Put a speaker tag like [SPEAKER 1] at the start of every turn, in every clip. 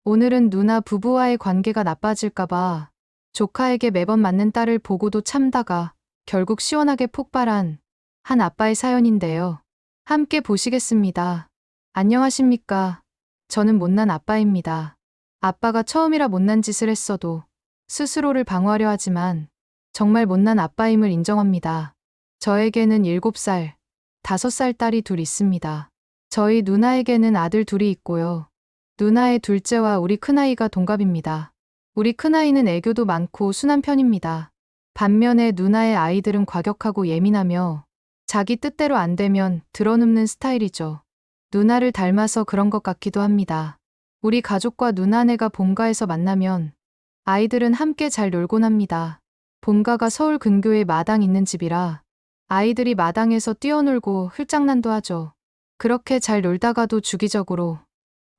[SPEAKER 1] 오늘은 누나 부부와의 관계가 나빠질까봐 조카에게 매번 맞는 딸을 보고도 참다가 결국 시원하게 폭발한 한 아빠의 사연인데요. 함께 보시겠습니다. 안녕하십니까. 저는 못난 아빠입니다. 아빠가 처음이라 못난 짓을 했어도 스스로를 방어하려 하지만 정말 못난 아빠임을 인정합니다. 저에게는 7살, 5살 딸이 둘 있습니다. 저희 누나에게는 아들 둘이 있고요. 누나의 둘째와 우리 큰아이가 동갑입니다. 우리 큰아이는 애교도 많고 순한 편입니다. 반면에 누나의 아이들은 과격하고 예민하며 자기 뜻대로 안 되면 드러눕는 스타일이죠. 누나를 닮아서 그런 것 같기도 합니다. 우리 가족과 누나네가 본가에서 만나면 아이들은 함께 잘 놀곤 합니다. 본가가 서울 근교에 마당 있는 집이라 아이들이 마당에서 뛰어놀고 흙장난도 하죠. 그렇게 잘 놀다가도 주기적으로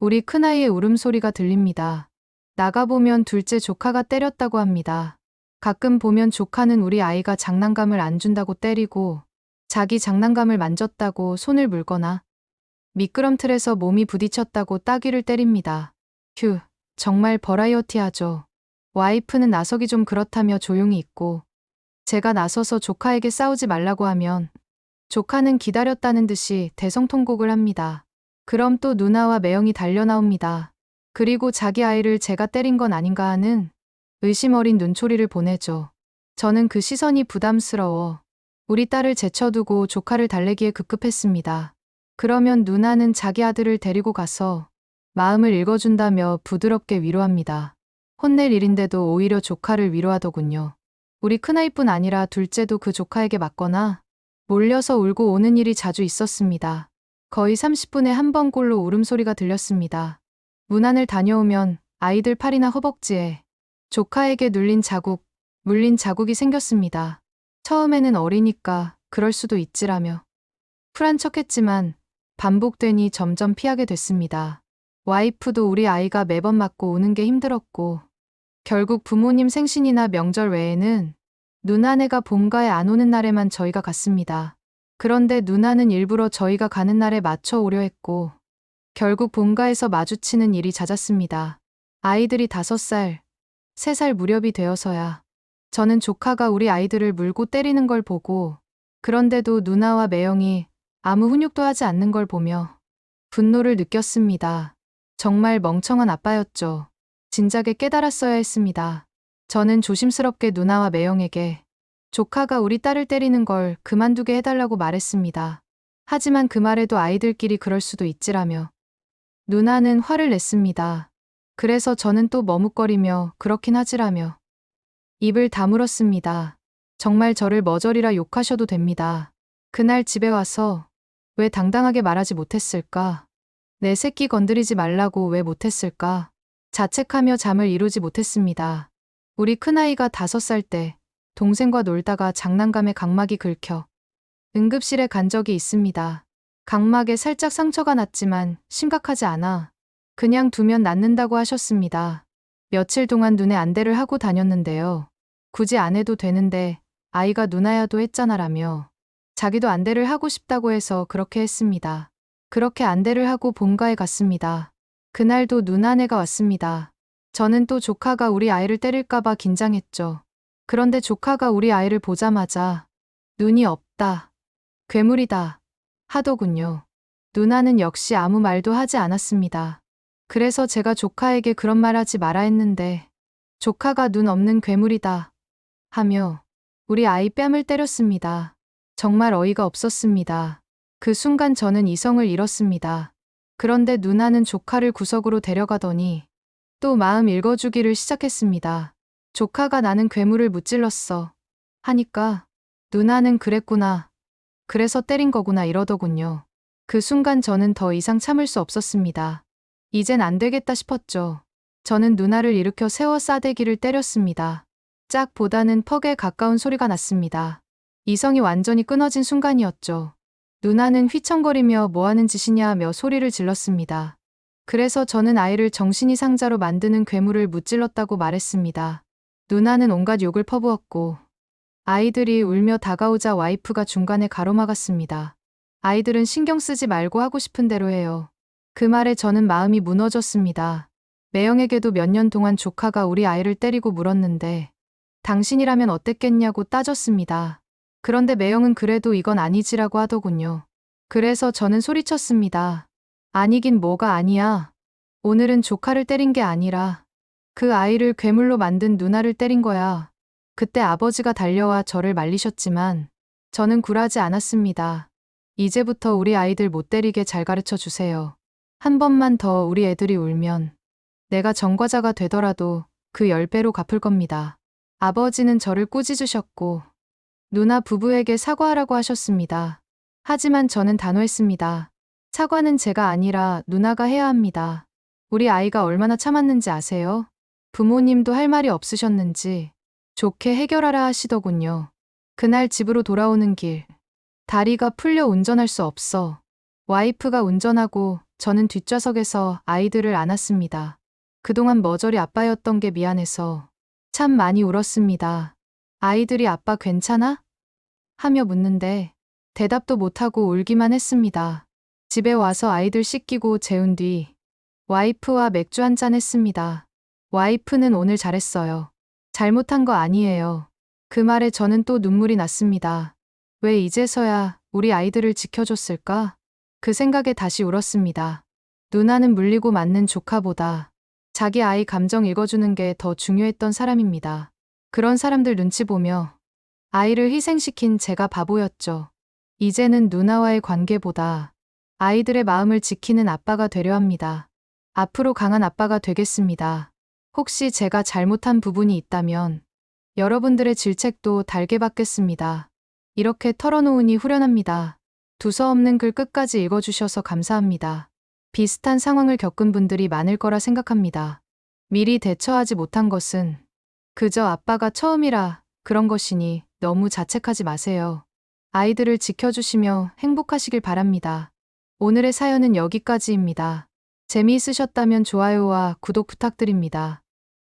[SPEAKER 1] 우리 큰아이의 울음소리가 들립니다. 나가보면 둘째 조카가 때렸다고 합니다. 가끔 보면 조카는 우리 아이가 장난감을 안 준다고 때리고 자기 장난감을 만졌다고 손을 물거나 미끄럼틀에서 몸이 부딪혔다고 따귀를 때립니다. 휴, 정말 버라이어티하죠. 와이프는 나서기 좀 그렇다며 조용히 있고 제가 나서서 조카에게 싸우지 말라고 하면 조카는 기다렸다는 듯이 대성통곡을 합니다. 그럼 또 누나와 매형이 달려나옵니다. 그리고 자기 아이를 제가 때린 건 아닌가 하는 의심 어린 눈초리를 보내죠. 저는 그 시선이 부담스러워 우리 딸을 제쳐두고 조카를 달래기에 급급했습니다. 그러면 누나는 자기 아들을 데리고 가서 마음을 읽어준다며 부드럽게 위로합니다. 혼낼 일인데도 오히려 조카를 위로하더군요. 우리 큰아이뿐 아니라 둘째도 그 조카에게 맞거나 몰려서 울고 오는 일이 자주 있었습니다. 거의 30분에 한 번꼴로 울음소리가 들렸습니다. 문 안을 다녀오면 아이들 팔이나 허벅지에 조카에게 눌린 자국, 물린 자국이 생겼습니다. 처음에는 어리니까 그럴 수도 있지라며 쿨한 척했지만 반복되니 점점 피하게 됐습니다. 와이프도 우리 아이가 매번 맞고 우는 게 힘들었고 결국 부모님 생신이나 명절 외에는 누나네가 본가에 안 오는 날에만 저희가 갔습니다. 그런데 누나는 일부러 저희가 가는 날에 맞춰 오려 했고 결국 본가에서 마주치는 일이 잦았습니다. 아이들이 5살, 3살 무렵이 되어서야 저는 조카가 우리 아이들을 물고 때리는 걸 보고 그런데도 누나와 매형이 아무 훈육도 하지 않는 걸 보며 분노를 느꼈습니다. 정말 멍청한 아빠였죠. 진작에 깨달았어야 했습니다. 저는 조심스럽게 누나와 매형에게 조카가 우리 딸을 때리는 걸 그만두게 해달라고 말했습니다. 하지만 그 말에도 아이들끼리 그럴 수도 있지라며 누나는 화를 냈습니다. 그래서 저는 또 머뭇거리며 그렇긴 하지라며 입을 다물었습니다. 정말 저를 머저리라 욕하셔도 됩니다. 그날 집에 와서 왜 당당하게 말하지 못했을까? 내 새끼 건드리지 말라고 왜 못했을까? 자책하며 잠을 이루지 못했습니다. 우리 큰아이가 5살 때 동생과 놀다가 장난감에 각막이 긁혀 응급실에 간 적이 있습니다. 각막에 살짝 상처가 났지만 심각하지 않아 그냥 두면 낫는다고 하셨습니다. 며칠 동안 눈에 안대를 하고 다녔는데요. 굳이 안 해도 되는데 아이가 누나야도 했잖아라며 자기도 안대를 하고 싶다고 해서 그렇게 했습니다. 그렇게 안대를 하고 본가에 갔습니다. 그날도 누나네가 왔습니다. 저는 또 조카가 우리 아이를 때릴까봐 긴장했죠. 그런데 조카가 우리 아이를 보자마자 눈이 없다, 괴물이다 하더군요. 누나는 역시 아무 말도 하지 않았습니다. 그래서 제가 조카에게 그런 말 하지 마라 했는데 조카가 눈 없는 괴물이다 하며 우리 아이 뺨을 때렸습니다. 정말 어이가 없었습니다. 그 순간 저는 이성을 잃었습니다. 그런데 누나는 조카를 구석으로 데려가더니 또 마음 읽어주기를 시작했습니다. 조카가 나는 괴물을 무찔렀어 하니까 누나는 그랬구나. 그래서 때린 거구나 이러더군요. 그 순간 저는 더 이상 참을 수 없었습니다. 이젠 안 되겠다 싶었죠. 저는 누나를 일으켜 세워 싸대기를 때렸습니다. 짝보다는 퍽에 가까운 소리가 났습니다. 이성이 완전히 끊어진 순간이었죠. 누나는 휘청거리며 뭐하는 짓이냐 하며 소리를 질렀습니다. 그래서 저는 아이를 정신이 상자로 만드는 괴물을 무찔렀다고 말했습니다. 누나는 온갖 욕을 퍼부었고 아이들이 울며 다가오자 와이프가 중간에 가로막았습니다. 아이들은 신경 쓰지 말고 하고 싶은 대로 해요. 그 말에 저는 마음이 무너졌습니다. 매형에게도 몇 년 동안 조카가 우리 아이를 때리고 물었는데 당신이라면 어땠겠냐고 따졌습니다. 그런데 매형은 그래도 이건 아니지라고 하더군요. 그래서 저는 소리쳤습니다. 아니긴 뭐가 아니야. 오늘은 조카를 때린 게 아니라 그 아이를 괴물로 만든 누나를 때린 거야. 그때 아버지가 달려와 저를 말리셨지만 저는 굴하지 않았습니다. 이제부터 우리 아이들 못 때리게 잘 가르쳐 주세요. 한 번만 더 우리 애들이 울면 내가 전과자가 되더라도 그 10배로 갚을 겁니다. 아버지는 저를 꾸짖으셨고 누나 부부에게 사과하라고 하셨습니다. 하지만 저는 단호했습니다. 사과는 제가 아니라 누나가 해야 합니다. 우리 아이가 얼마나 참았는지 아세요? 부모님도 할 말이 없으셨는지 좋게 해결하라 하시더군요. 그날 집으로 돌아오는 길, 다리가 풀려 운전할 수 없어 와이프가 운전하고 저는 뒷좌석에서 아이들을 안았습니다. 그동안 머저리 아빠였던 게 미안해서 참 많이 울었습니다. 아이들이 아빠 괜찮아? 하며 묻는데 대답도 못하고 울기만 했습니다. 집에 와서 아이들 씻기고 재운 뒤 와이프와 맥주 한잔 했습니다. 와이프는 오늘 잘했어요. 잘못한 거 아니에요. 그 말에 저는 또 눈물이 났습니다. 왜 이제서야 우리 아이들을 지켜줬을까? 그 생각에 다시 울었습니다. 누나는 물리고 맞는 조카보다 자기 아이 감정 읽어주는 게 더 중요했던 사람입니다. 그런 사람들 눈치 보며 아이를 희생시킨 제가 바보였죠. 이제는 누나와의 관계보다 아이들의 마음을 지키는 아빠가 되려 합니다. 앞으로 강한 아빠가 되겠습니다. 혹시 제가 잘못한 부분이 있다면 여러분들의 질책도 달게 받겠습니다. 이렇게 털어놓으니 후련합니다. 두서없는 글 끝까지 읽어주셔서 감사합니다. 비슷한 상황을 겪은 분들이 많을 거라 생각합니다. 미리 대처하지 못한 것은 그저 아빠가 처음이라 그런 것이니 너무 자책하지 마세요. 아이들을 지켜주시며 행복하시길 바랍니다. 오늘의 사연은 여기까지입니다. 재미있으셨다면 좋아요와 구독 부탁드립니다.